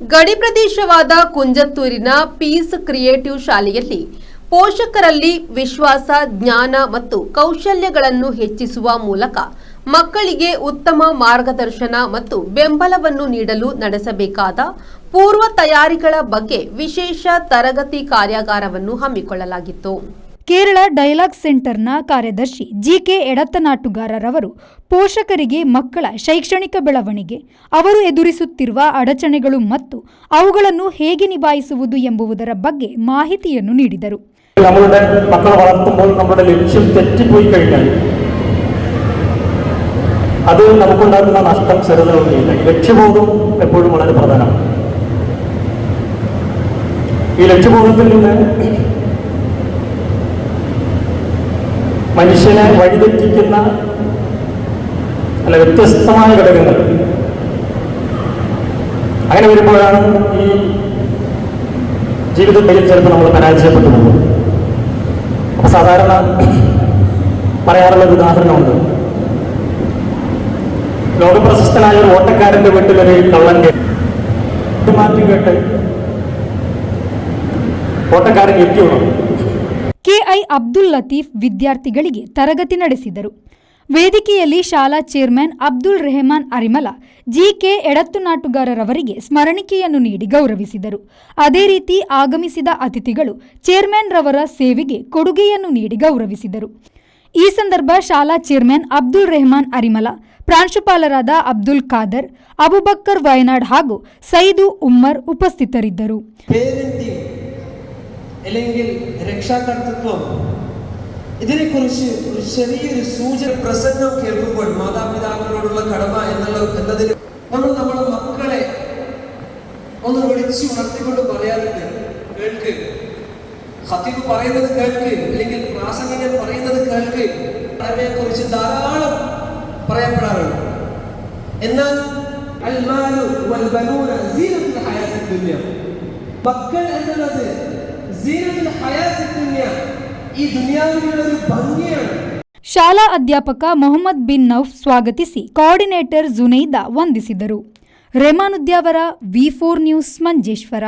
ಗಡಿ ಪ್ರದೇಶವಾದ ಕುಂಜತ್ತೂರಿನ piece creative ಶಾಲೆಯಲ್ಲಿ ಪೋಷಕರಲ್ಲಿ ವಿಶ್ವಾಸ, ಜ್ಞಾನ ಮತ್ತು ಕೌಶಲ್ಯಗಳನ್ನು ಹೆಚ್ಚಿಸುವ ಮೂಲಕ ಮಕ್ಕಳಿಗೆ ಉತ್ತಮ ಮಾರ್ಗದರ್ಶನ ಮತ್ತು ಬೆಂಬಲವನ್ನು ನೀಡಲು ನಡೆಸಬೇಕಾದ ಪೂರ್ವ ತಯಾರಿಗಳ ಬಗ್ಗೆ ವಿಶೇಷ ತರಗತಿ ಕಾರ್ಯಾಗಾರವನ್ನು ಹಮ್ಮಿಕೊಳ್ಳಲಾಗಿತ್ತು. ಕೇರಳ ಡೈಲಾಗ್ ಸೆಂಟರ್ನ ಕಾರ್ಯದರ್ಶಿ ಜಿಕೆ ಎಡತ್ತನಾಟುಗಾರರವರು ಪೋಷಕರಿಗೆ ಮಕ್ಕಳ ಶೈಕ್ಷಣಿಕ ಬೆಳವಣಿಗೆ, ಅವರು ಎದುರಿಸುತ್ತಿರುವ ಅಡಚಣೆಗಳು ಮತ್ತು ಅವುಗಳನ್ನು ಹೇಗೆ ನಿಭಾಯಿಸುವುದು ಎಂಬುದರ ಬಗ್ಗೆ ಮಾಹಿತಿಯನ್ನು ನೀಡಿದರು. നമ്മളുടെ മക്കളെ വളർത്തുമ്പോൾ നമ്മുടെ ലക്ഷ്യം തെറ്റിപ്പോയി കഴിഞ്ഞാൽ അത് നമുക്കുണ്ടാകുന്ന നഷ്ടം ചെറുതൊന്നുമില്ല. ലക്ഷ്യബോധം എപ്പോഴും വളരെ പ്രധാനമാണ്. ഈ ലക്ഷ്യബോധത്തിൽ നിന്ന് മനുഷ്യനെ വഴിതെറ്റിക്കുന്ന വ്യത്യസ്തമായ ഘടകങ്ങൾ അങ്ങനെ വരുമ്പോഴാണ് ഈ ജീവിതത്തിൽ ചിലപ്പോൾ നമ്മൾ പരാജയപ്പെട്ടു പോകും. അപ്പോൾ സാധാരണ പറയാറുള്ള ഒരു ഉദാഹരണമുണ്ട്. ലോകപ്രശസ്തനായ ഒരു ഓട്ടക്കാരന്റെ വീട്ടിലൊരു കള്ളൻ മാറ്റി കേട്ട് ഓട്ടക്കാരൻ എത്തിയോണം. ಕೆಐ ಅಬ್ದುಲ್ ಲತೀಫ್ ವಿದ್ಯಾರ್ಥಿಗಳಿಗೆ ತರಗತಿ ನಡೆಸಿದರು. ವೇದಿಕೆಯಲ್ಲಿ ಶಾಲಾ ಚೇರ್ಮನ್ ಅಬ್ದುಲ್ ರೆಹಮಾನ್ ಅರಿಮಲ ಜಿಕೆ ಎಡತ್ತನಾಟುಗಾರರವರಿಗೆ ಸ್ಮರಣಿಕೆಯನ್ನು ನೀಡಿ ಗೌರವಿಸಿದರು. ಅದೇ ರೀತಿ ಆಗಮಿಸಿದ ಅತಿಥಿಗಳು ಚೇರ್ಮನ್ ರವರ ಸೇವೆಗೆ ಕೊಡುಗೆಯನ್ನು ನೀಡಿ ಗೌರವಿಸಿದರು. ಈ ಸಂದರ್ಭ ಶಾಲಾ ಚೇರ್ಮನ್ ಅಬ್ದುಲ್ ರೆಹಮಾನ್ ಅರಿಮಲ, ಪ್ರಾಂಶುಪಾಲರಾದ ಅಬ್ದುಲ್ ಖಾದರ್, ಅಬುಬಕ್ಕರ್ ವಯನಾಡ್ ಹಾಗೂ ಸೈದು ಉಮ್ಮರ್ ಉಪಸ್ಥಿತರಿದ್ದರು. അല്ലെങ്കിൽ രക്ഷാകർതൃത്വം, ഇതിനെക്കുറിച്ച് ഒരു ചെറിയൊരു സൂചന പ്രസംഗം കേൾക്കുമ്പോൾ മാതാപിതാക്കളോടുള്ള കടമ എന്നതിന് നമ്മൾ നമ്മുടെ മക്കളെ ഒന്ന് വിളിച്ചു ഉണർത്തിക്കൊണ്ട് പറയാറുണ്ട്. കേൾക്ക്, ഖതീബ് പറയുന്നത് കേൾക്ക്, അല്ലെങ്കിൽ പ്രാസംഗികൻ പറയുന്നത് കേൾക്ക്. കടമയെക്കുറിച്ച് ധാരാളം പറയപ്പെടാറുണ്ട്. എന്നാൽ അൽ മാലു വൽ ബനൂന സീനത്തുൽ ഹയാത്തുദ് ദുനിയ, മക്കൾ എന്നുള്ളത് ಶಾಲಾ ಅಧ್ಯಾಪಕ ಮೊಹಮ್ಮದ್ ಬಿನ್ ನೌಫ್ ಸ್ವಾಗತಿಸಿ ಕೋಆರ್ಡಿನೇಟರ್ ಜುನೈದಾ ವಂದಿಸಿದರು. ರೆಮಾನುದ್ಯಾವರ, ವಿ4 ನ್ಯೂಸ್, ಮಂಜೇಶ್ವರ.